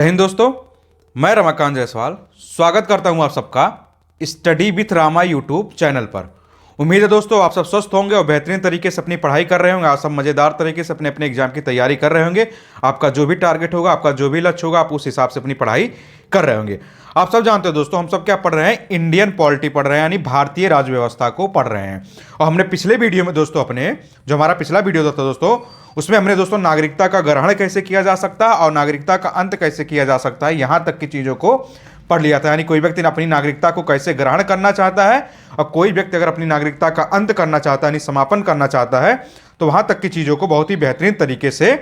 हिंद दोस्तों, मैं रमाकांत जायसवाल स्वागत करता हूं आप सबका study with Rama YouTube channel पर। उम्मीद है दोस्तों आप सब स्वस्थ होंगे और बेहतरीन तरीके से अपनी पढ़ाई कर रहे होंगे। आप सब मज़ेदार तरीके से अपने अपने एग्जाम की तैयारी कर रहे होंगे। आपका जो भी टारगेट होगा, आपका जो भी लक्ष्य होगा, आप उस हिसाब से अपनी पढ़ाई कर रहे होंगे। आप सब जानते हो दोस्तों, हम सब क्या पढ़ रहे हैं? इंडियन पॉलिटी पढ़ रहे हैं, यानी भारतीय राज्य व्यवस्था को पढ़ रहे हैं। और हमने पिछले वीडियो में दोस्तों, अपने जो हमारा पिछला वीडियो था दोस्तों, उसमें हमने दोस्तों नागरिकता का ग्रहण कैसे किया जा सकता है और नागरिकता का अंत कैसे किया जा सकता है, यहां तक की चीजों को पढ़ लिया था। यानी कोई व्यक्ति अपनी नागरिकता को कैसे ग्रहण करना चाहता है और कोई व्यक्ति अगर अपनी नागरिकता का अंत करना चाहता है, यानी समापन करना चाहता है, तो वहां तक की चीजों को बहुत ही बेहतरीन तरीके से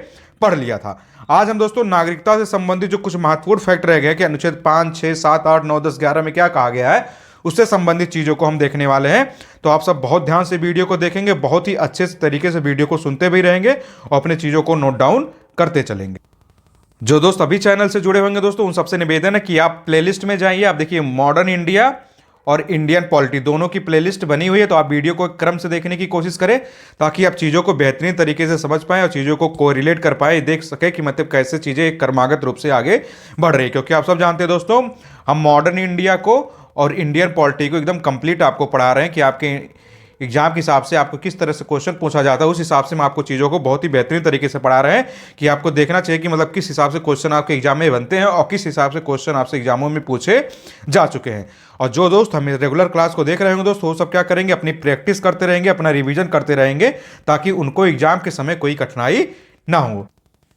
पढ़ लिया था। आज हम दोस्तों नागरिकता से संबंधित जो कुछ महत्वपूर्ण फैक्ट रह गए कि अनुच्छेद 5, 6, 7, 8, 9, 10, 11 में क्या कहा गया है, उससे संबंधित चीजों को हम देखने वाले हैं। तो आप सब बहुत ध्यान से वीडियो को देखेंगे, बहुत ही अच्छे तरीके से वीडियो को सुनते भी रहेंगे और अपने चीजों को नोट डाउन करते चलेंगे। जो दोस्त अभी चैनल से जुड़े होंगे दोस्तों, उन सबसे निवेदन है कि आप प्लेलिस्ट में जाइए। आप देखिए मॉडर्न इंडिया और इंडियन पॉलिटी दोनों की प्लेलिस्ट बनी हुई है, तो आप वीडियो को एक क्रम से देखने की कोशिश करें ताकि आप चीज़ों को बेहतरीन तरीके से समझ पाएं और चीज़ों को कोरिलेट कर पाएं, देख सके कि मतलब कैसे चीज़ें एक क्रमागत रूप से आगे बढ़ रही है। क्योंकि आप सब जानते हैं दोस्तों, हम मॉडर्न इंडिया को और इंडियन पॉलिटी को एकदम कंप्लीट आपको पढ़ा रहे हैं कि आपके एग्जाम के हिसाब से आपको किस तरह से क्वेश्चन पूछा जाता है, उस हिसाब से हम आपको चीज़ों को बहुत ही बेहतरीन तरीके से पढ़ा रहे हैं कि आपको देखना चाहिए कि मतलब किस हिसाब से क्वेश्चन आपके एग्जाम में बनते हैं और किस हिसाब से क्वेश्चन आपसे एग्जामों में पूछे जा चुके हैं। और जो दोस्त हमें रेगुलर क्लास को देख रहे होंगे दोस्त, वो सब क्या करेंगे, अपनी प्रैक्टिस करते रहेंगे, अपना रिविजन करते रहेंगे ताकि उनको एग्जाम के समय कोई कठिनाई ना हो।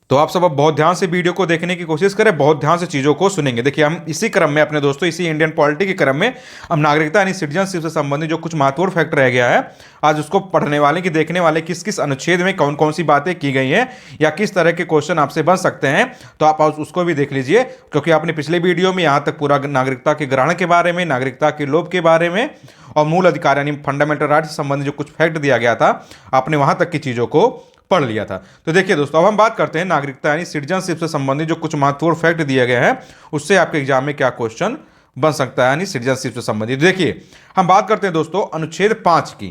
तो आप सब अब बहुत ध्यान से वीडियो को देखने की कोशिश करें, बहुत ध्यान से चीज़ों को सुनेंगे। देखिए हम इसी क्रम में अपने दोस्तों, इसी इंडियन पॉलिटी के क्रम में हम नागरिकता यानी सिटीजनशिप से संबंधित जो कुछ महत्वपूर्ण फैक्ट रह गया है, आज उसको पढ़ने वाले कि देखने वाले किस किस अनुच्छेद में कौन कौन सी बातें की गई हैं या किस तरह के क्वेश्चन आपसे बन सकते हैं। तो आप उसको भी देख लीजिए, क्योंकि आपने पिछले वीडियो में यहाँ तक पूरा नागरिकता के ग्रहण के बारे में, नागरिकता के लोप के बारे में और मूल अधिकार यानी फंडामेंटल राइट से संबंधित जो कुछ फैक्ट दिया गया था, आपने वहां तक की चीज़ों को पढ़ लिया था। तो देखिए दोस्तों, अब हम बात करते हैं नागरिकता यानी सिटीजनशिप से संबंधित जो कुछ महत्वपूर्ण फैक्ट दिए गए हैं, उससे आपके एग्जाम में क्या क्वेश्चन बन सकता है यानी सिटीजनशिप से संबंधित। देखिए हम बात करते हैं दोस्तों अनुच्छेद 5 की,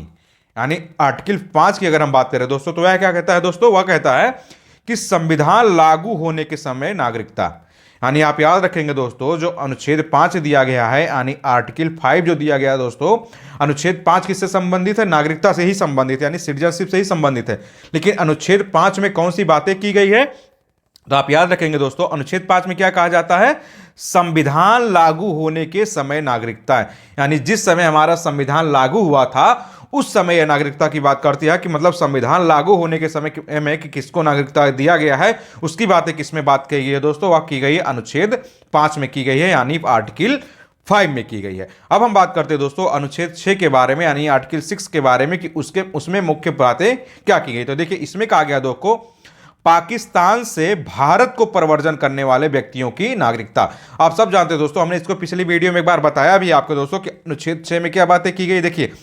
यानी आर्टिकल 5 की अगर हम बात करें दोस्तों, तो वह क्या कहता है दोस्तों? वह कहता है कि संविधान लागू होने के समय नागरिकता, यानी आप याद रखेंगे दोस्तों, जो अनुच्छेद 5 दिया गया है यानी आर्टिकल 5 जो दिया गया है दोस्तों, अनुच्छेद 5 किससे संबंधित है? नागरिकता से ही संबंधित है, यानी सिटीजनशिप से ही संबंधित है। लेकिन अनुच्छेद 5 में कौन सी बातें की गई है? तो आप याद रखेंगे दोस्तों, अनुच्छेद 5 में क्या कहा जाता है? संविधान लागू होने के समय नागरिकता है, यानी जिस समय हमारा संविधान लागू हुआ था उस समय यह नागरिकता की बात करती है कि मतलब संविधान लागू होने के समय में कि किसको नागरिकता दिया गया है, उसकी बातें किसमें बात की गई है दोस्तों? वह की गई है अनुच्छेद 5 में की गई है, यानी आर्टिकल 5 में की गई है। अब हम बात करते हैं दोस्तों अनुच्छेद 6 के बारे में, यानी आर्टिकल 6 के बारे में कि उसमें मुख्य बातें क्या की गई। तो देखिए इसमें कहा गया दोस्तों, पाकिस्तान से भारत को प्रव्रजन करने वाले व्यक्तियों की नागरिकता। आप सब जानते हैं दोस्तों, हमने इसको पिछली वीडियो में एक बार बताया भी आपको दोस्तों कि अनुच्छेद 6 में क्या बातें की गई। देखिए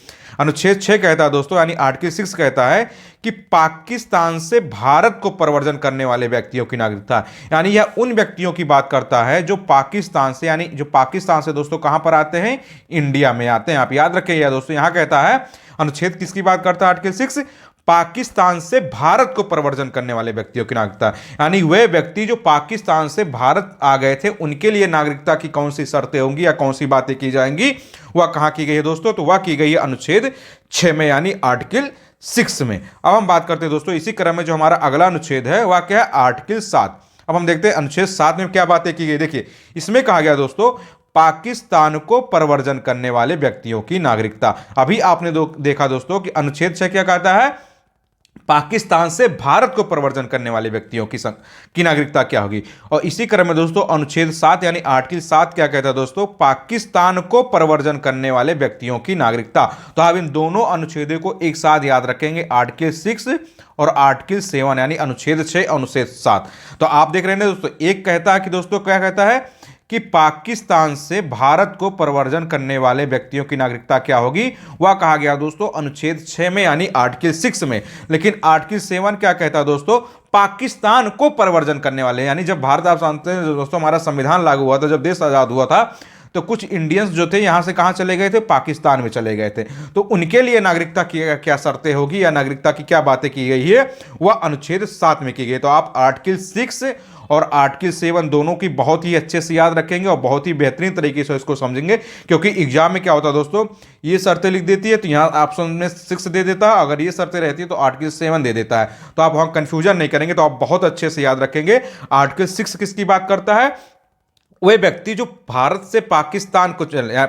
अनुच्छेद 6 कहता है दोस्तों, यानी आर्टिकल 6 कहता है कि पाकिस्तान से भारत को प्रव्रजन करने वाले व्यक्तियों की नागरिकता, यानी यह उन व्यक्तियों की बात करता है जो पाकिस्तान से, यानी जो पाकिस्तान से दोस्तों कहां पर आते हैं? इंडिया में आते हैं। आप याद रखिए दोस्तों, यहां कहता है अनुच्छेद किसकी बात करता है? आर्टिकल 6 पाकिस्तान से भारत को प्रव्रजन करने वाले व्यक्तियों की नागरिकता, यानी वे व्यक्ति जो पाकिस्तान से भारत आ गए थे उनके लिए नागरिकता की कौन सी शर्तें होंगी या कौन सी बातें की जाएंगी, वह कहां की गई है दोस्तों? तो वह की गई है अनुच्छेद 6 में, यानी आर्टिकल 6 में। अब हम बात करते हैं दोस्तों इसी क्रम में जो हमारा अगला अनुच्छेद है वह क्या है? आर्टिकल 7। अब हम देखते हैं अनुच्छेद 7 में क्या बातें की गई। देखिए इसमें कहा गया दोस्तों, पाकिस्तान को प्रव्रजन करने वाले व्यक्तियों की नागरिकता। अभी आपने देखा दोस्तों कि अनुच्छेद 6 क्या कहता है? पाकिस्तान से भारत को प्रव्रजन करने वाले व्यक्तियों की नागरिकता क्या होगी। और इसी क्रम में दोस्तों अनुच्छेद 7 यानी आर्टिकल 7 क्या कहता है दोस्तों? पाकिस्तान को प्रव्रजन करने वाले व्यक्तियों की नागरिकता। तो आप इन दोनों अनुच्छेदों को एक साथ याद रखेंगे, आर्टिकल 6 और आर्टिकल 7, यानी अनुच्छेद 6 और अनुच्छेद 7। तो आप देख रहे हैं दोस्तों, एक कहता है कि दोस्तों क्या कहता है कि पाकिस्तान से भारत को प्रव्रजन करने वाले व्यक्तियों की नागरिकता क्या होगी, वह कहा गया दोस्तों अनुच्छेद 6 में, यानी आर्टिकल 6 में। लेकिन आर्टिकल 7 क्या कहता है दोस्तों? पाकिस्तान को प्रव्रजन करने वाले, यानी जब भारत, आप जानते हैं दोस्तों हमारा संविधान लागू हुआ था, जब देश आजाद हुआ था, तो कुछ इंडियंस जो थे यहां से कहां चले गए थे? पाकिस्तान में चले गए थे। तो उनके लिए नागरिकता की क्या शर्तें होगी या नागरिकता की क्या बातें की गई है, वह अनुच्छेद 7 में की गई। तो आप आर्टिकल 6 और आर्टिकल 7 दोनों की बहुत ही अच्छे से याद रखेंगे और बहुत ही बेहतरीन तरीके से इसको समझेंगे, क्योंकि एग्जाम में क्या होता है दोस्तों, ये शर्तें लिख देती है तो यहाँ ऑप्शन में 6 दे देता है, अगर ये शर्तें रहती है तो आर्टिकल 7 दे देता है, तो आप वहां कंफ्यूजन नहीं करेंगे, तो आप बहुत अच्छे से याद रखेंगे। आर्टिकल 6 किसकी बात करता है? वह व्यक्ति जो भारत से पाकिस्तान को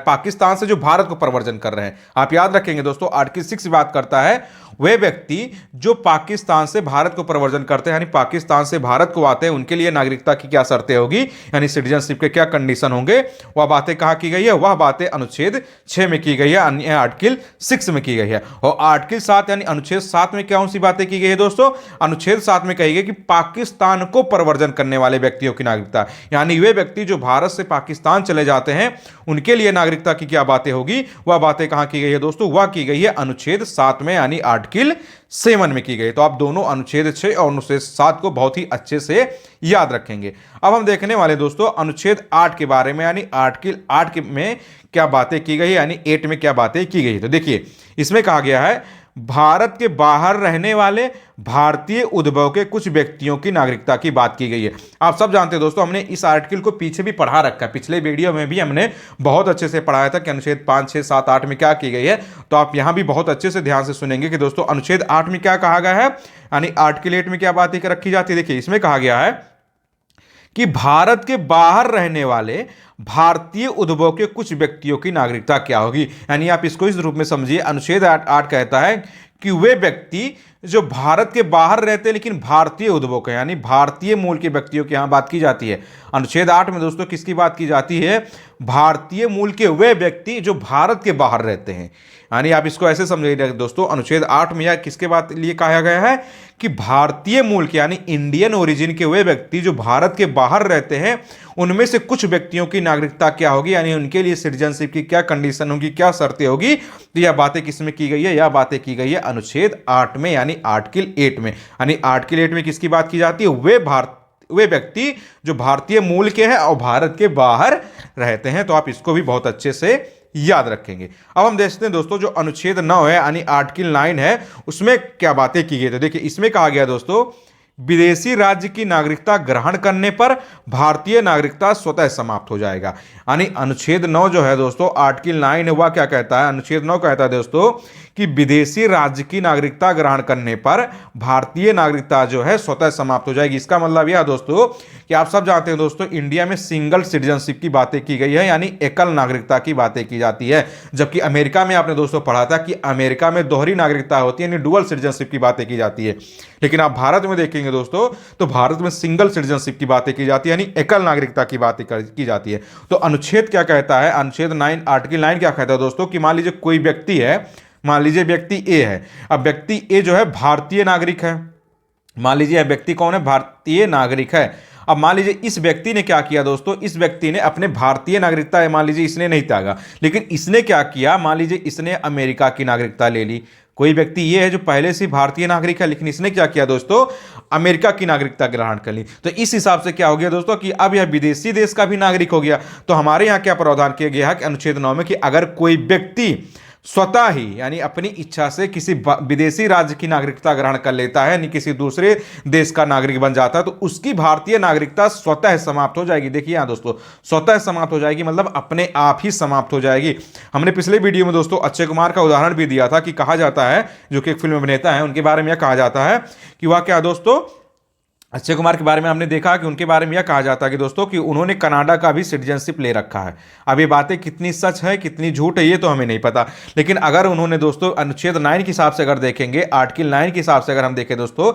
पाकिस्तान से जो भारत को प्रवर्जन कर रहे हैं, आप याद रखेंगे दोस्तों, आर्टिकल 6 बात करता है वह व्यक्ति जो पाकिस्तान से भारत को प्रवर्जन करते हैं, यानी पाकिस्तान से भारत को आते हैं, उनके लिए नागरिकता की क्या शर्तें होगी, यानी सिटीजनशिप के क्या कंडीशन होंगे, वह बातें कहां की गई है? वह बातें अनुच्छेद 6 में की गई है, अन्य आर्टिकल 6 में की गई है। और आर्टिकल 7 यानी अनुच्छेद 7 में क्या सी बातें की गई है दोस्तों? अनुच्छेद 7 में कही गई कि पाकिस्तान को प्रवर्जन करने वाले व्यक्तियों की नागरिकता, यानी वे व्यक्ति जो भारत से पाकिस्तान चले जाते हैं, उनके लिए नागरिकता की क्या बातें होगी, वह बातें कहां की गई है दोस्तों? वह की गई है अनुच्छेद 7 में, यानी आर्टिकल 7 में की गई। तो आप दोनों अनुच्छेद 6 और अनुच्छेद 7 को बहुत ही अच्छे से याद रखेंगे। अब हम देखने वाले दोस्तों अनुच्छेद 8 के बारे में, यानी आर्टिकल 8 में क्या बातें की गई है, यानी 8 में क्या बातें की गई है। तो देखिए इसमें कहा गया है भारत के बाहर रहने वाले भारतीय उद्भव के कुछ व्यक्तियों की नागरिकता की बात की गई है। आप सब जानते हैं दोस्तों, हमने इस आर्टिकल को पीछे भी पढ़ा रखा है, पिछले वीडियो में भी हमने बहुत अच्छे से पढ़ाया था कि अनुच्छेद 5, 6, 7, 8 में क्या की गई है। तो आप यहां भी बहुत अच्छे से ध्यान से सुनेंगे कि दोस्तों अनुच्छेद 8 में क्या कहा गया है, यानी आर्टिकल 8 में क्या बातें रखी जाती है। देखिए इसमें कहा गया है कि भारत के बाहर रहने वाले भारतीय उद्भव के कुछ व्यक्तियों की नागरिकता क्या होगी, यानी आप इसको इस रूप में समझिए। अनुच्छेद 8 कहता है कि वे व्यक्ति जो भारत के बाहर रहते हैं लेकिन भारतीय उद्भव के, यानी भारतीय मूल के व्यक्तियों की यहां बात की जाती है। अनुच्छेद 8 में दोस्तों किसकी बात की जाती है? भारतीय मूल के वे व्यक्ति जो भारत के बाहर रहते हैं, यानी आप इसको ऐसे समझिए दोस्तों, अनुच्छेद 8 में यह किसके बात लिए कहा गया है कि भारतीय मूल के, यानी इंडियन ओरिजिन के वे व्यक्ति जो भारत के बाहर रहते हैं, उनमें से कुछ व्यक्तियों की नागरिकता क्या होगी, यानी उनके लिए सिटीजनशिप की क्या कंडीशन होगी, क्या शर्तें होगी। तो यह बातें किसमें की गई है? यह बातें की गई है अनुच्छेद 8 में, यानी आर्टिकल 8 में। यानी आर्टिकल 8 में किसकी बात की जाती है? वे व्यक्ति जो भारतीय मूल के हैं और भारत के बाहर रहते हैं। तो आप इसको भी बहुत अच्छे से याद रखेंगे। अब हम देखते हैं दोस्तों जो अनुच्छेद 9 है, यानी आर्टिकल 9 है, उसमें क्या बातें की गई। तो देखिए इसमें कहा गया दोस्तों विदेशी राज्य की नागरिकता ग्रहण करने पर भारतीय नागरिकता स्वतः समाप्त हो जाएगा। यानी अनुच्छेद 9 जो है दोस्तों, आर्टिकल 9 है, वह क्या कहता है? अनुच्छेद 9 कहता है दोस्तों कि विदेशी राज्य की नागरिकता ग्रहण करने पर भारतीय नागरिकता जो है स्वतः समाप्त हो जाएगी। इसका मतलब यह दोस्तों कि आप सब जानते हैं दोस्तों, इंडिया में सिंगल सिटीजनशिप की बातें की गई है, यानी एकल नागरिकता की बातें की जाती है। जबकि अमेरिका में आपने दोस्तों पढ़ा था कि अमेरिका में दोहरी नागरिकता होती है, यानी डुअल सिटीजनशिप की बातें की जाती है। लेकिन आप भारत में देखेंगे दोस्तों, तो भारत में सिंगल सिटीजनशिप की बातें की जाती है, यानी एकल नागरिकता की बातें की जाती है। तो अनुच्छेद क्या कहता है? अनुच्छेद 9 आर्टिकल 9 क्या कहता है दोस्तों कि मान लीजिए कोई व्यक्ति है, मान लीजिए व्यक्ति ए है। अब व्यक्ति ए जो है भारतीय नागरिक है, मान लीजिए यह व्यक्ति कौन है? भारतीय नागरिक है। अब मान लीजिए इस व्यक्ति ने क्या किया दोस्तों, इस व्यक्ति ने अपने भारतीय नागरिकता मान लीजिए इसने नहीं त्यागा, लेकिन इसने क्या किया, मान लीजिए इसने अमेरिका की नागरिकता ले ली। कोई व्यक्ति ये है जो पहले से भारतीय नागरिक है, लेकिन इसने क्या किया दोस्तों, अमेरिका की नागरिकता ग्रहण कर ली। तो इस हिसाब से क्या हो गया दोस्तों कि अब यह विदेशी देश का भी नागरिक हो गया। तो हमारे यहाँ क्या प्रावधान किया गया है कि अनुच्छेद 9 में कि अगर कोई व्यक्ति स्वतः ही, यानी अपनी इच्छा से किसी विदेशी राज्य की नागरिकता ग्रहण कर लेता है, यानी किसी दूसरे देश का नागरिक बन जाता है, तो उसकी भारतीय नागरिकता स्वतः समाप्त हो जाएगी। देखिए यहां दोस्तों, स्वतः समाप्त हो जाएगी मतलब अपने आप ही समाप्त हो जाएगी। हमने पिछले वीडियो में दोस्तों अक्षय कुमार का उदाहरण भी दिया था कि कहा जाता है, जो कि एक फिल्म अभिनेता है, उनके बारे में यह कहा जाता है कि वह क्या दोस्तों, अक्षय कुमार के बारे में हमने देखा कि उनके बारे में यह कहा जाता है कि दोस्तों कि उन्होंने कनाडा का भी सिटीजनशिप ले रखा है। अब ये बातें कितनी सच है कितनी झूठ है ये तो हमें नहीं पता, लेकिन अगर उन्होंने दोस्तों अनुच्छेद 9 के हिसाब से अगर देखेंगे, आर्टिकल 9 के हिसाब से अगर हम देखें दोस्तों,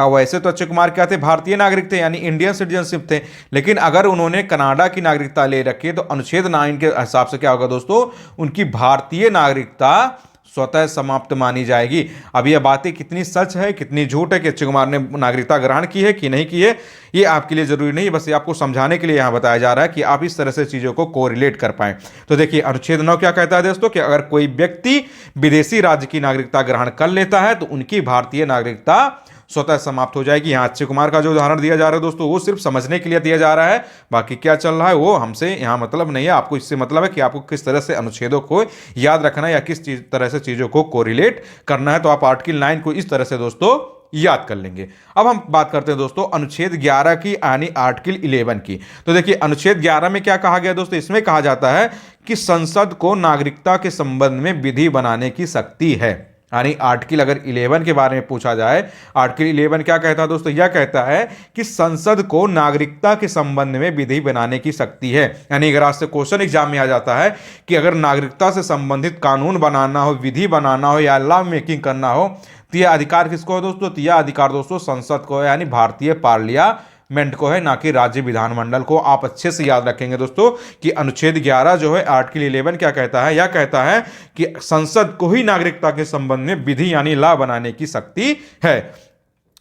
वैसे तो अक्षय कुमार क्या थे, भारतीय नागरिक थे, यानी इंडियन सिटीजनशिप थे, लेकिन अगर उन्होंने कनाडा की नागरिकता ले रखी है तो अनुच्छेद 9 के हिसाब से क्या होगा दोस्तों, उनकी भारतीय नागरिकता स्वतः समाप्त मानी जाएगी। अब यह बातें कितनी सच है कितनी झूठ है कि अक्षय कुमार ने नागरिकता ग्रहण की है कि नहीं की है, ये आपके लिए जरूरी नहीं, बस ये आपको समझाने के लिए यहां बताया जा रहा है कि आप इस तरह से चीजों को कोरिलेट कर पाएं। तो देखिए अनुच्छेद 9 क्या कहता है दोस्तों कि अगर कोई व्यक्ति विदेशी राज्य की नागरिकता ग्रहण कर लेता है तो उनकी भारतीय नागरिकता स्वतः समाप्त हो जाएगी। यहाँ अक्षय कुमार का जो उदाहरण दिया जा रहा है दोस्तों, वो सिर्फ समझने के लिए दिया जा रहा है, बाकी क्या चल रहा है वो हमसे यहाँ मतलब नहीं है। आपको इससे मतलब है कि आपको किस तरह से अनुच्छेदों को याद रखना है या किस तरह से चीजों को कोरिलेट करना है। तो आप आर्टिकल 9 को इस तरह से दोस्तों याद कर लेंगे। अब हम बात करते हैं दोस्तों अनुच्छेद 11 की यानी आर्टिकल 11 की। तो देखिए अनुच्छेद 11 में क्या कहा गया दोस्तों, इसमें कहा जाता है कि संसद को नागरिकता के संबंध में विधि बनाने की शक्ति है। यानी आर्टिकल अगर 11 के बारे में पूछा जाए, आर्टिकल 11 क्या कहता है दोस्तों, यह कहता है कि संसद को नागरिकता के संबंध में विधि बनाने की शक्ति है। यानी अगर आज से क्वेश्चन एग्जाम में आ जाता है कि अगर नागरिकता से संबंधित कानून बनाना हो, विधि बनाना हो या लॉ मेकिंग करना हो, तो यह अधिकार किसको है दोस्तों, तो यह अधिकार दोस्तों संसद को है, यानी भारतीय पार्लियामेंट को है, ना कि राज्य विधानमंडल को। आप अच्छे से याद रखेंगे दोस्तों कि अनुच्छेद 11 जो है आर्टिकल 11 क्या कहता है, यह कहता है कि संसद को ही नागरिकता के संबंध में विधि यानी लॉ बनाने की शक्ति है।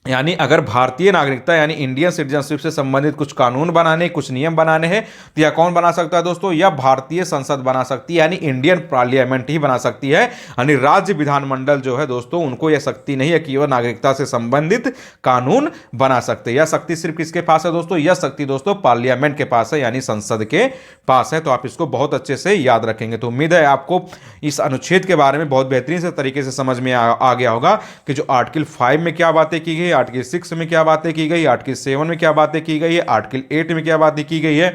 यानी अगर भारतीय नागरिकता यानी इंडियन सिटीजनशिप से संबंधित कुछ कानून बनाने, कुछ नियम बनाने हैं, तो यह कौन बना सकता है दोस्तों, यह भारतीय संसद बना सकती है, यानी इंडियन पार्लियामेंट ही बना सकती है। यानी राज्य विधानमंडल जो है दोस्तों उनको यह शक्ति नहीं है कि वह नागरिकता से संबंधित कानून बना सकते। यह शक्ति सिर्फ किसके पास है दोस्तों, यह शक्ति दोस्तों पार्लियामेंट के पास है, यानी संसद के पास है। तो आप इसको बहुत अच्छे से याद रखेंगे। तो उम्मीद है आपको इस अनुच्छेद के बारे में बहुत बेहतरीन से तरीके से समझ में आ गया होगा कि जो आर्टिकल 5 में क्या बातें की गई, आर्टिकल 6 में क्या बातें की गई, आर्टिकल 7 में क्या बातें की गई है, आर्टिकल 8 में क्या बातें की गई है,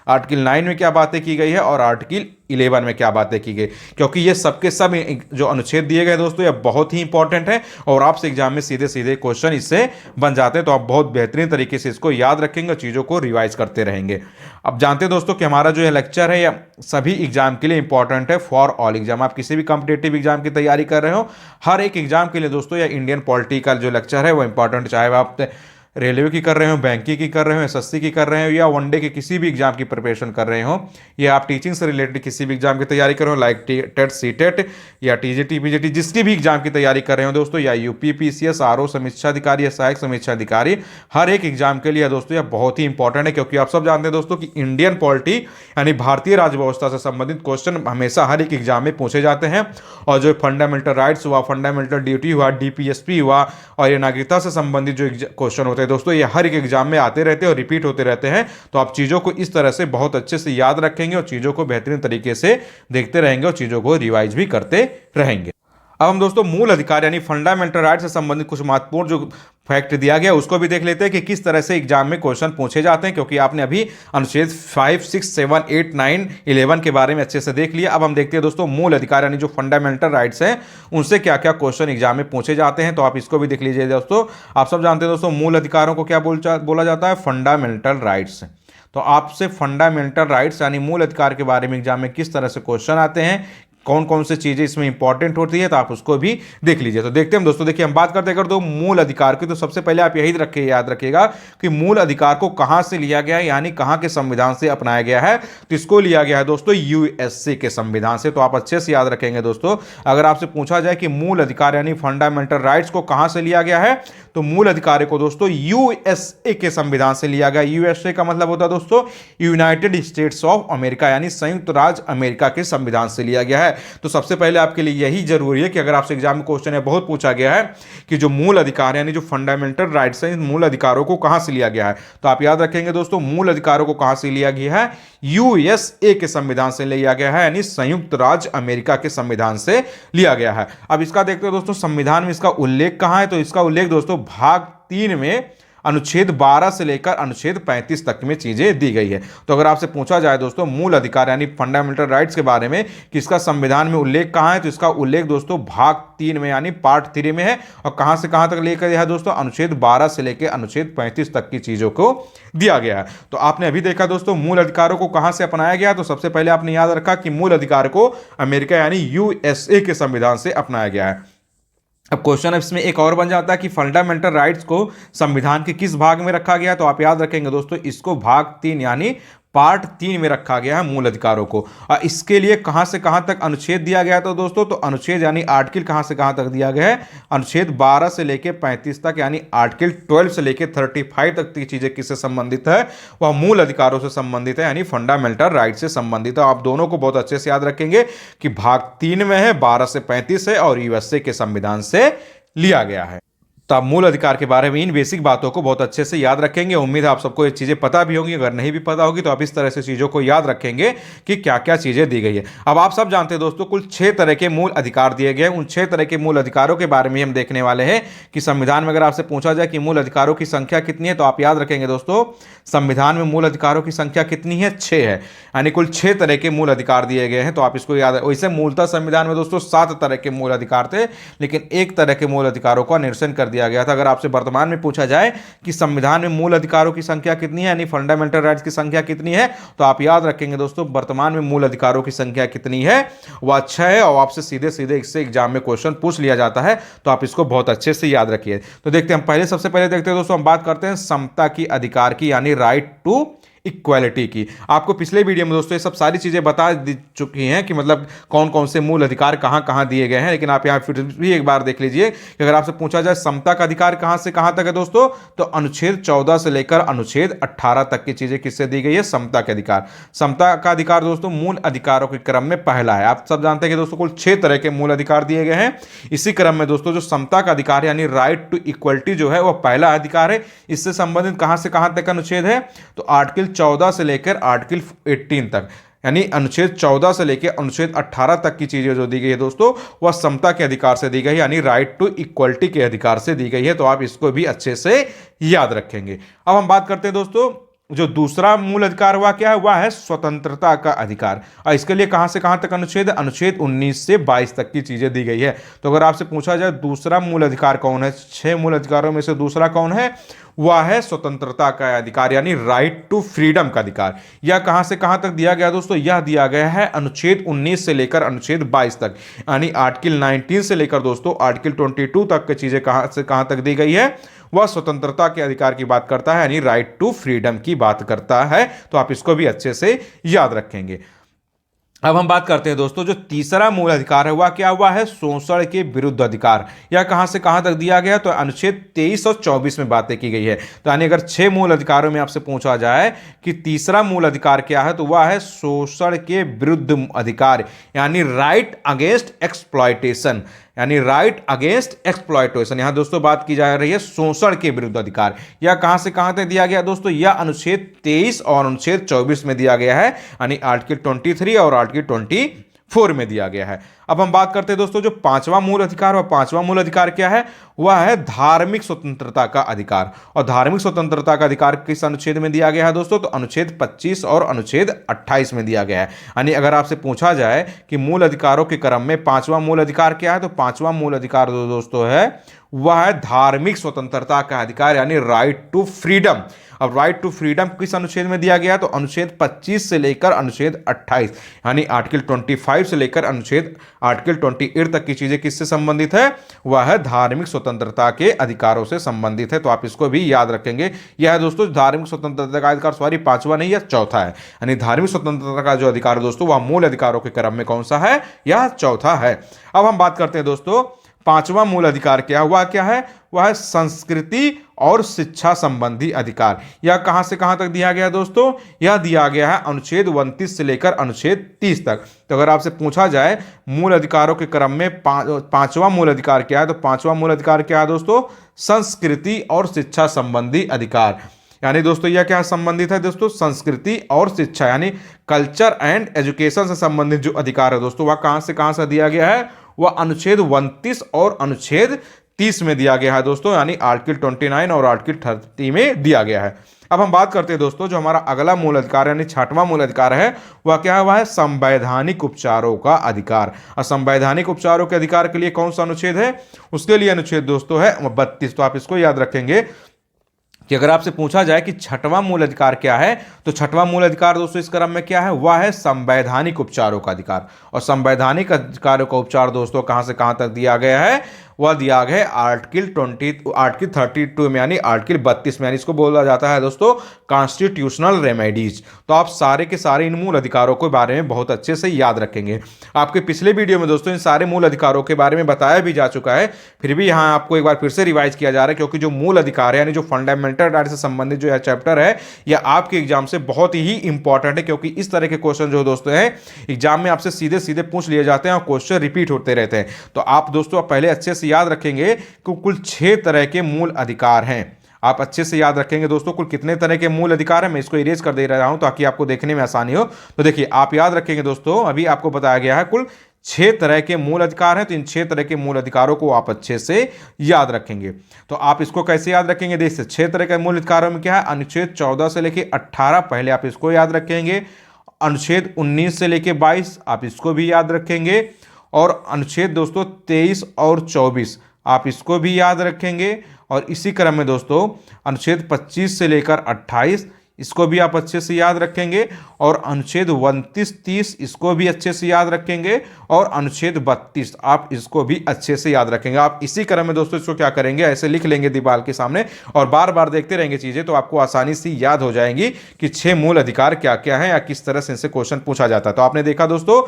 आर्टिकल 9 में क्या बातें की गई है और आर्टिकल 11 में क्या बातें की गई। क्योंकि ये सबके सब जो अनुच्छेद दिए गए दोस्तों ये बहुत ही इंपॉर्टेंट है और आपसे एग्जाम में सीधे सीधे क्वेश्चन इससे बन जाते हैं। तो आप बहुत बेहतरीन तरीके से इसको याद रखेंगे और चीज़ों को रिवाइज करते रहेंगे। अब जानते हैं दोस्तों कि हमारा जो ये लेक्चर है यह सभी एग्जाम के लिए इंपॉर्टेंट है, फॉर ऑल एग्जाम। आप किसी भी कॉम्पिटेटिव एग्जाम की तैयारी कर रहे हो, हर एक एग्जाम के लिए दोस्तों यह इंडियन पॉलिटी का जो लेक्चर है वो इंपॉर्टेंट, चाहे आप रेलवे की कर रहे हो, बैंकिंग की कर रहे हो, एसएससी की कर रहे हो या वनडे के किसी भी एग्जाम की प्रिपरेशन कर रहे हो, या आप टीचिंग से रिलेटेड किसी भी एग्जाम की तैयारी कर रहे हो लाइक टेट, सीटेट या टीजीटी, पीजीटी, जिसकी भी एग्जाम की तैयारी कर रहे हो दोस्तों, या यूपी पीसीएस, आरओ समीक्षा अधिकारी या सहायक समीक्षा अधिकारी, हर एक एग्जाम के लिए दोस्तों यह बहुत ही इंपॉर्टेंट है। क्योंकि आप सब जानते हैं दोस्तों कि इंडियन पॉलिटी यानी भारतीय राज्य व्यवस्था से संबंधित क्वेश्चन हमेशा हर एक एग्जाम में पूछे जाते हैं। और जो फंडामेंटल राइट्स हुआ, फंडामेंटल ड्यूटी हुआ, डीपीएसपी हुआ और ये नागरिकता से संबंधित जो क्वेश्चन होते हैं दोस्तों ये हर एक एग्जाम में आते रहते हैं और रिपीट होते रहते हैं। तो आप चीज़ों को इस तरह से बहुत अच्छे से याद रखेंगे और चीज़ों को बेहतरीन तरीके से देखते रहेंगे और चीज़ों को रिवाइज भी करते रहेंगे। अब हम दोस्तों मूल अधिकार यानी फंडामेंटल राइट से संबंधित कुछ महत्वपूर्ण जो फैक्ट दिया गया उसको भी देख लेते हैं कि किस तरह से एग्जाम में क्वेश्चन पूछे जाते हैं। क्योंकि आपने अभी अनुच्छेद 5, 6, 7, 8, 9, 11 के बारे में अच्छे से देख लिया। अब हम देखते हैं दोस्तों मूल अधिकार यानी जो फंडामेंटल राइट्स हैं उनसे क्या क्या क्वेश्चन एग्जाम में पूछे जाते हैं। तो आप इसको भी देख लीजिए दोस्तों। आप सब जानते हैं दोस्तों मूल अधिकारों को क्या बोला जाता है, फंडामेंटल राइट्स। तो आपसे फंडामेंटल राइट्स यानी मूल अधिकार के बारे में एग्जाम में किस तरह से क्वेश्चन आते हैं, कौन कौन से चीजें इसमें इंपॉर्टेंट होती है, तो आप उसको भी देख लीजिए। तो देखते हैं दोस्तों, देखिए हम बात करते हैं अगर तो मूल अधिकार की, तो सबसे पहले आप यही याद रखिएगा कि मूल अधिकार को कहां से लिया गया है, यानी कहां के संविधान से अपनाया गया है। तो इसको लिया गया है दोस्तों यूएसए के संविधान से। तो आप अच्छे से याद रखेंगे दोस्तों। अगर आपसे पूछा जाए कि मूल अधिकार यानी फंडामेंटल राइट्स को कहां से लिया गया है, तो मूल अधिकार को दोस्तों यूएसए के संविधान से लिया गया। यूएसए का मतलब होता है दोस्तों यूनाइटेड स्टेट्स ऑफ अमेरिका, यानी संयुक्त राज्य अमेरिका के संविधान से लिया गया है। तो सबसे पहले आपके लिए यही जरूरी है कि अगर आपसे एग्जाम में क्वेश्चन है, बहुत पूछा गया है कि जो मूल अधिकार यानी जो फंडामेंटल राइट्स हैं, मूल अधिकारों को कहां से लिया गया है, तो आप याद रखेंगे दोस्तों मूल अधिकारों को कहां से लिया गया है, यूएसए के संविधान से लिया गया है, यानी संयुक्त राज्य अमेरिका के संविधान से लिया गया है। अब इसका देखते हैं दोस्तों संविधान में इसका उल्लेख कहां है, तो इसका उल्लेख दोस्तों भाग 3 में अनुच्छेद 12 से लेकर अनुच्छेद 35 तक में चीजें दी गई है। तो अगर आपसे पूछा जाए दोस्तों मूल अधिकार यानी फंडामेंटल राइट्स के बारे में कि इसका संविधान में उल्लेख कहां है, तो इसका उल्लेख दोस्तों भाग 3 में यानी पार्ट 3 में है। और कहां से कहां तक लेकर यह है दोस्तों, अनुच्छेद 12 से लेकर अनुच्छेद 35 तक की चीजों को दिया गया है। तो आपने अभी देखा दोस्तों मूल अधिकारों को कहां से अपनाया गया, तो सबसे पहले आपने याद रखा कि मूल अधिकार को अमेरिका यानी यूएसए के संविधान से अपनाया गया है। अब क्वेश्चन इसमें एक और बन जाता है कि फंडामेंटल राइट्स को संविधान के किस भाग में रखा गया, तो आप याद रखेंगे दोस्तों इसको भाग 3 यानी पार्ट 3 में रखा गया है मूल अधिकारों को। और इसके लिए कहां से कहां तक अनुच्छेद दिया गया तो दोस्तों, तो अनुच्छेद यानी आर्टिकल कहां से कहां तक दिया गया है, अनुच्छेद 12 से लेकर 35 तक, यानी आर्टिकल 12 से लेकर 35 तक की चीजें किससे संबंधित है, वह मूल अधिकारों से संबंधित है, यानी फंडामेंटल राइट से संबंधित है। आप दोनों को बहुत अच्छे से याद रखेंगे कि भाग 3 में है, 12 से 35 है और यूएसए के संविधान से लिया गया है। तो आप मूल अधिकार के बारे में इन बेसिक बातों को बहुत अच्छे से याद रखेंगे। उम्मीद है आप सबको ये चीज़ें पता भी होंगी, अगर नहीं भी पता होगी तो आप इस तरह से चीज़ों को याद रखेंगे कि क्या क्या चीज़ें दी गई है। अब आप सब जानते हैं दोस्तों, कुल 6 तरह के मूल अधिकार दिए गए हैं। उन 6 तरह के मूल अधिकारों के बारे में हम देखने वाले हैं कि संविधान में अगर आपसे पूछा जाए कि मूल अधिकारों की संख्या कितनी है, तो आप याद रखेंगे दोस्तों, संविधान में मूल अधिकारों की संख्या कितनी है? 6 है। यानी कुल 6 तरह के मूल अधिकार दिए गए हैं, तो आप इसको याद। वैसे मूलतः संविधान में दोस्तों 7 तरह के मूल अधिकार थे, लेकिन एक तरह के मूल अधिकारों का निरसन कर दिया गया था। अगर आपसे वर्तमान में पूछा जाए कि संविधान में मूल अधिकारों की संख्या कितनी है, यानी फंडामेंटल राइट्स की संख्या कितनी है, तो आप याद रखेंगे दोस्तों, वर्तमान में मूल अधिकारों की संख्या कितनी है? वह 6 है। और आपसे सीधे सीधे इससे एग्जाम में क्वेश्चन पूछ लिया जाता है, तो आप इसको बहुत अच्छे से याद रखिए। तो देखते हैं, हम पहले सबसे पहले देखते हैं दोस्तों, हम बात करते हैं समता की अधिकार की, यानी राइट टू इक्वालिटी की। आपको पिछले वीडियो में दोस्तों ये सब सारी चीजें बता दी चुकी हैं कि मतलब कौन कौन से मूल अधिकार कहां कहां दिए गए हैं, लेकिन आप यहां फिर भी एक बार देख लीजिए कि अगर आपसे पूछा जाए समता का अधिकार कहां से कहां तक है दोस्तों, तो अनुच्छेद 14 से लेकर अनुच्छेद 18 तक की चीजें किससे दी गई है? समता के अधिकार। समता का अधिकार दोस्तों मूल अधिकारों के क्रम में पहला है। आप सब जानते हैं कि दोस्तों कुल 6 तरह के मूल अधिकार दिए गए हैं। इसी क्रम में दोस्तों जो समता का अधिकार है, यानी राइट टू इक्वलिटी जो है, वह पहला अधिकार है। इससे संबंधित कहां से कहां तक अनुच्छेद है? तो आर्टिकल 14 से लेकर आर्टिकल 18 तक, यानी अनुच्छेद 14 से लेकर अनुच्छेद 18 तक की चीजें जो दी गई है दोस्तों, वह समता के अधिकार से दी गई है, यानी राइट टू इक्वलिटी के अधिकार से दी गई है। तो आप इसको भी अच्छे से याद रखेंगे। अब हम बात करते हैं दोस्तों, जो दूसरा मूल अधिकार हुआ क्या है? वह है स्वतंत्रता का अधिकार। और इसके लिए कहां से कहां तक अनुच्छेद? अनुच्छेद 19 से 22 तक की चीजें दी गई है। तो अगर आपसे पूछा जाए दूसरा मूल अधिकार कौन है, 6 मूल अधिकारों में से दूसरा कौन है? वह है स्वतंत्रता का अधिकार, यानी राइट टू फ्रीडम का अधिकार। यह कहां से कहां तक दिया गया दोस्तों? यह दिया गया है अनुच्छेद 19 से लेकर अनुच्छेद 22 तक, यानी आर्टिकल 19 से लेकर दोस्तों आर्टिकल 22 तक की चीजें कहां से कहां तक दी गई है? वह स्वतंत्रता के अधिकार की बात करता है, यानी राइट टू फ्रीडम की बात करता है। तो आप इसको भी अच्छे से याद रखेंगे। अब हम बात करते हैं दोस्तों, जो तीसरा मूल अधिकार है वह क्या हुआ है? शोषण के विरुद्ध अधिकार। यह कहां से कहां तक दिया गया? तो अनुच्छेद 23 और 24 में बातें की गई है। तो यानी अगर 6 मूल अधिकारों में आपसे पूछा जाए कि तीसरा मूल अधिकार क्या है, तो वह है शोषण के विरुद्ध अधिकार, यानी राइट अगेंस्ट एक्सप्लॉयटेशन, यानी राइट अगेंस्ट एक्सप्लॉयटेशन। यहां दोस्तों बात की जा रही है शोषण के विरुद्ध अधिकार। यह कहां से कहां तक दिया गया दोस्तों? यह अनुच्छेद 23 और अनुच्छेद 24 में दिया गया है, यानी आर्टिकल 23 और आर्टिकल 24 में दिया गया है। अब हम बात करते हैं दोस्तों, जो पांचवा मूल अधिकार, और पांचवा मूल अधिकार क्या है? वह है धार्मिक स्वतंत्रता का अधिकार। और धार्मिक स्वतंत्रता का अधिकार किस अनुच्छेद में दिया गया है दोस्तों? तो अनुच्छेद 25 और अनुच्छेद 28 में दिया गया है। यानी अगर आपसे पूछा जाए कि मूल अधिकारों के क्रम में पांचवा मूल अधिकार क्या है, तो पांचवा मूल अधिकार दोस्तों है वह है धार्मिक स्वतंत्रता का अधिकार, यानी राइट टू फ्रीडम। अब राइट टू फ्रीडम किस अनुच्छेद में दिया गया? तो अनुच्छेद 25 से लेकर अनुच्छेद 28, यानी आर्टिकल 25 से लेकर अनुच्छेद आर्टिकल 28 तक की चीजें किससे संबंधित है? वह है धार्मिक स्वतंत्रता के अधिकारों से संबंधित है। तो आप इसको भी याद रखेंगे। यह है दोस्तों धार्मिक स्वतंत्रता का अधिकार, सॉरी पांचवा नहीं, यह चौथा है। यानी धार्मिक स्वतंत्रता का जो अधिकार दोस्तों, वह मूल अधिकारों के क्रम में कौन सा है? यह चौथा है। अब हम बात करते हैं दोस्तों, पांचवा मूल अधिकार क्या हुआ? क्या है? वह है संस्कृति और शिक्षा संबंधी अधिकार। यह कहां से कहां तक दिया गया दोस्तों? यह दिया गया है अनुच्छेद 29 से लेकर अनुच्छेद 30 तक। तो अगर आपसे पूछा जाए मूल अधिकारों के क्रम में पांचवा मूल अधिकार क्या है, तो पांचवा मूल अधिकार क्या है दोस्तों? संस्कृति और शिक्षा संबंधी अधिकार। यानी दोस्तों यह क्या संबंधित है दोस्तों? संस्कृति और शिक्षा, यानी कल्चर एंड एजुकेशन से संबंधित जो अधिकार है दोस्तों, वह कहां से दिया गया है? वह अनुच्छेद 29 और अनुच्छेद 30 में दिया गया है दोस्तों, यानी आर्टिकल 29 और आर्टिकल 30 में दिया गया है। अब हम बात करते हैं दोस्तों, जो हमारा अगला मूल अधिकार यानी छठवां मूल अधिकार है, वह क्या है? वह है संवैधानिक उपचारों का अधिकार। और संवैधानिक उपचारों के अधिकार के लिए कौन सा अनुच्छेद है? उसके लिए अनुच्छेद दोस्तों है 32। तो आप इसको याद रखेंगे कि अगर आपसे पूछा जाए कि छठवां मूल अधिकार क्या है, तो छठवां मूल अधिकार दोस्तों इस क्रम में क्या है? वह है संवैधानिक उपचारों का अधिकार। और संवैधानिक अधिकारों का उपचार दोस्तों कहां से कहां तक दिया गया है? वह दिया गया आर्टिकल 32 में, यानी आर्टिकल 32 में, यानी इसको बोला जाता है दोस्तों कॉन्स्टिट्यूशनल रेमेडीज। तो आप सारे के सारे इन मूल अधिकारों के बारे में बहुत अच्छे से याद रखेंगे। आपके पिछले वीडियो में दोस्तों इन सारे मूल अधिकारों के बारे में बताया भी जा चुका है, फिर भी यहाँ आपको एक बार फिर से रिवाइज किया जा रहा है, क्योंकि जो मूल अधिकार है यानी जो फंडामेंटल राइट से संबंधित जो चैप्टर है, यह आपके एग्जाम से बहुत ही इंपॉर्टेंट है, क्योंकि इस तरह के क्वेश्चन जो दोस्तों हैं एग्जाम में आपसे सीधे सीधे पूछ लिए जाते हैं और क्वेश्चन रिपीट होते रहते हैं। तो आप दोस्तों पहले अच्छे से से याद रखेंगे कि कुल 6 तरह के मूल अधिकार हैं। आप अच्छे से याद रखेंगे दोस्तों कुल कितने तरह के मूल अधिकार हैं। मैं इसको इरेज कर दे रहा हूं ताकि आपको देखने में आसानी हो। तो देखिए आप याद रखेंगे दोस्तों, अभी आपको बताया गया है कुल 6 तरह के मूल अधिकार हैं, तो इन 6 तरह के मूल अधिकारों को आप अच्छे से याद रखेंगे। तो आप इसको कैसे याद रखेंगे, देखिए 6 तरह के मूल अधिकारों में क्या है, अनुच्छेद 14 से लेकर 18 पहले आप इसको याद रखेंगे, अनुच्छेद 19 से लेकर 22 आप इसको भी याद रखेंगे, और अनुच्छेद दोस्तों 23 और 24 आप इसको भी याद रखेंगे। और इसी क्रम में दोस्तों अनुच्छेद 25 से लेकर 28 इसको भी आप अच्छे से याद रखेंगे, और अनुच्छेद 29, 30 इसको भी अच्छे से याद रखेंगे, और अनुच्छेद 32 आप इसको भी अच्छे से याद रखेंगे। आप इसी क्रम में दोस्तों इसको क्या करेंगे, ऐसे लिख लेंगे दीवार के सामने और बार बार देखते रहेंगे चीजें, तो आपको आसानी से याद हो जाएंगी कि 6 मूल अधिकार क्या क्या है या किस तरह से इनसे क्वेश्चन पूछा जाता है। तो आपने देखा दोस्तों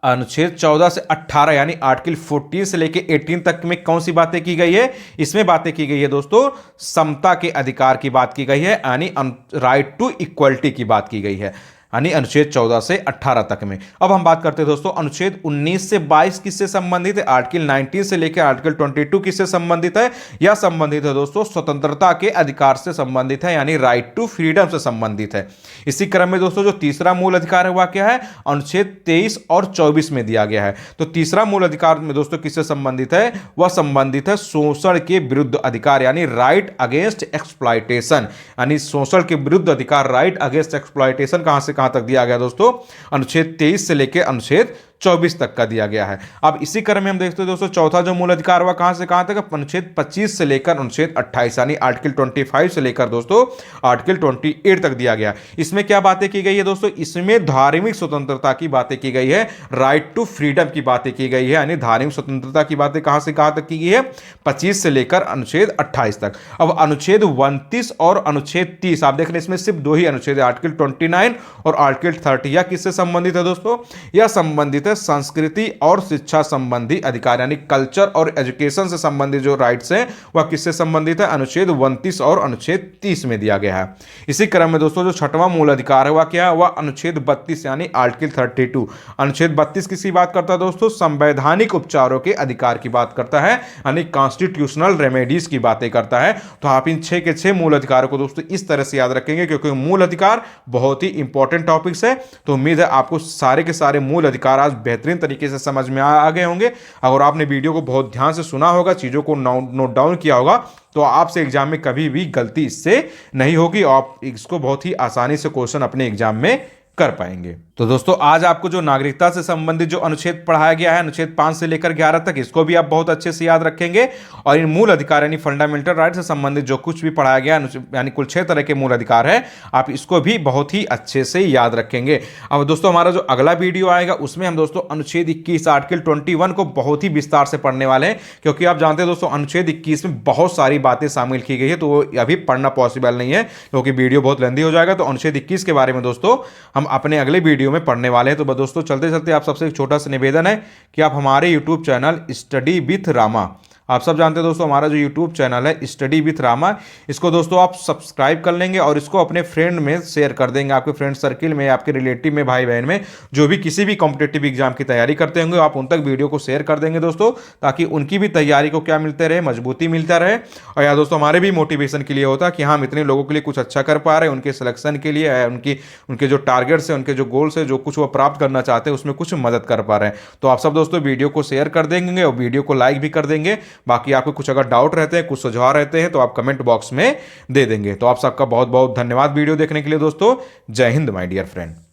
अनुच्छेद 14 से 18 यानी आर्टिकल 14 से लेके 18 तक में कौन सी बातें की गई है, इसमें बातें की गई है दोस्तों समता के अधिकार की बात की गई है, यानी राइट टू इक्वलिटी की बात की गई है, यानी अनुच्छेद 14 से 18 तक में। अब हम बात करते हैं दोस्तों अनुच्छेद 19 से 22 किससे संबंधित है, आर्टिकल 19 से लेकर आर्टिकल 22 किससे संबंधित है, या संबंधित है दोस्तों स्वतंत्रता के अधिकार से संबंधित है, यानी राइट टू फ्रीडम से संबंधित है। इसी क्रम में दोस्तों जो तीसरा मूल अधिकार है वह क्या है, अनुच्छेद 23 और 24 में दिया गया है। तो तीसरा मूल अधिकार में दोस्तों किससे संबंधित है, वह संबंधित है शोषण के विरुद्ध अधिकार, यानी राइट अगेंस्ट एक्सप्लॉयटेशन, यानी शोषण के विरुद्ध अधिकार, राइट अगेंस्ट एक्सप्लॉयटेशन कहां से कहां तक दिया गया दोस्तों, अनुच्छेद 23 से लेकर अनुच्छेद 24 तक का दिया गया है। अब इसी क्रम में हम देखते हैं दोस्तों चौथा जो मूल अधिकार हुआ कहां से कहां तक, अनुच्छेद 25 से लेकर अनुच्छेद 28 यानी आर्टिकल 25 से लेकर दोस्तों आर्टिकल 28 तक दिया गया। इसमें क्या बातें की गई है दोस्तों, इसमें धार्मिक स्वतंत्रता की बातें की गई है, राइट टू फ्रीडम की बातें की गई है, यानी धार्मिक स्वतंत्रता की बातें कहां से कहां तक की गई है, 25 से लेकर अनुच्छेद 28 तक। अब अनुच्छेद 29 और अनुच्छेद 30 आप देख रहे हैं, इसमें सिर्फ 2 ही अनुच्छेद, आर्टिकल 29 और आर्टिकल 30। यह किससे संबंधित है दोस्तों, यह संबंधित संस्कृति और शिक्षा संबंधी अधिकार, यानी कल्चर और एजुकेशन से संबंधित जो राइट्स हैं वह किससे संबंधित है, अनुच्छेद 29 और अनुच्छेद 30 में दिया गया है। इसी क्रम में दोस्तों जो छठवां मूल अधिकार है वह क्या है, वह अनुच्छेद 32 यानी आर्टिकल 32। अनुच्छेद 32 किसकी बात करता है दोस्तों, संवैधानिक उपचारों के अधिकार की बात करता है, यानी कॉन्स्टिट्यूशनल रेमेडीज की बातें करता है। तो आप इन 6 के 6 मूल अधिकारों को दोस्तों इस तरह से याद रखेंगे, क्योंकि मूल अधिकार बहुत ही इंपॉर्टेंट टॉपिक्स है। तो उम्मीद है आपको सारे के सारे मूल अधिकार आज बेहतरीन तरीके से समझ में आ गए होंगे। अगर आपने वीडियो को बहुत ध्यान से सुना होगा, चीज़ों को नोट डाउन किया होगा, तो आपसे एग्जाम में कभी भी गलती इससे नहीं होगी, आप इसको बहुत ही आसानी से क्वेश्चन अपने एग्जाम में कर पाएंगे। तो दोस्तों आज आपको जो नागरिकता से संबंधित जो अनुच्छेद पढ़ाया गया है, अनुच्छेद 5 से लेकर 11 तक, इसको भी आप बहुत अच्छे से याद रखेंगे। और इन मूल अधिकार यानी फंडामेंटल राइट से संबंधित जो कुछ भी पढ़ाया गया, यानी कुल 6 तरह के मूल अधिकार है, आप इसको भी बहुत ही अच्छे से याद रखेंगे। अब दोस्तों हमारा जो अगला वीडियो आएगा उसमें हम दोस्तों अनुच्छेद 21 आर्टिकल 21 को बहुत ही विस्तार से पढ़ने वाले हैं, क्योंकि आप जानते हैं दोस्तों अनुच्छेद 21 में बहुत सारी बातें शामिल की गई है, तो वो अभी पढ़ना पॉसिबल नहीं है क्योंकि वीडियो बहुत लेंदी हो जाएगा। तो अनुच्छेद 21 के बारे में दोस्तों हम अपने अगले वीडियो में पढ़ने वाले हैं। तो दोस्तों चलते चलते आप सबसे एक छोटा सा निवेदन है कि आप हमारे YouTube channel study with Rama, आप सब जानते हैं दोस्तों हमारा जो YouTube चैनल है स्टडी विथ रामा, इसको दोस्तों आप सब्सक्राइब कर लेंगे और इसको अपने फ्रेंड में शेयर कर देंगे, आपके फ्रेंड सर्किल में, आपके रिलेटिव में, भाई बहन में, जो भी किसी भी कॉम्पिटेटिव एग्जाम की तैयारी करते होंगे, आप उन तक वीडियो को शेयर कर देंगे दोस्तों, ताकि उनकी भी तैयारी को क्या मिलते रहे, मजबूती मिलता रहे। और या दोस्तों हमारे भी मोटिवेशन के लिए होता है कि हम इतने लोगों के लिए कुछ अच्छा कर पा रहे हैं, उनके सिलेक्शन के लिए, उनके जो टारगेट्स है, उनके जो गोल्स है, जो कुछ वो प्राप्त करना चाहते हैं, उसमें कुछ मदद कर पा रहे हैं। तो आप सब दोस्तों वीडियो को शेयर कर देंगे और वीडियो को लाइक भी कर देंगे। बाकी आपको कुछ अगर डाउट रहते हैं, कुछ सुझाव रहते हैं, तो आप कमेंट बॉक्स में दे देंगे। तो आप सबका बहुत बहुत धन्यवाद वीडियो देखने के लिए दोस्तों। जय हिंद माय डियर फ्रेंड।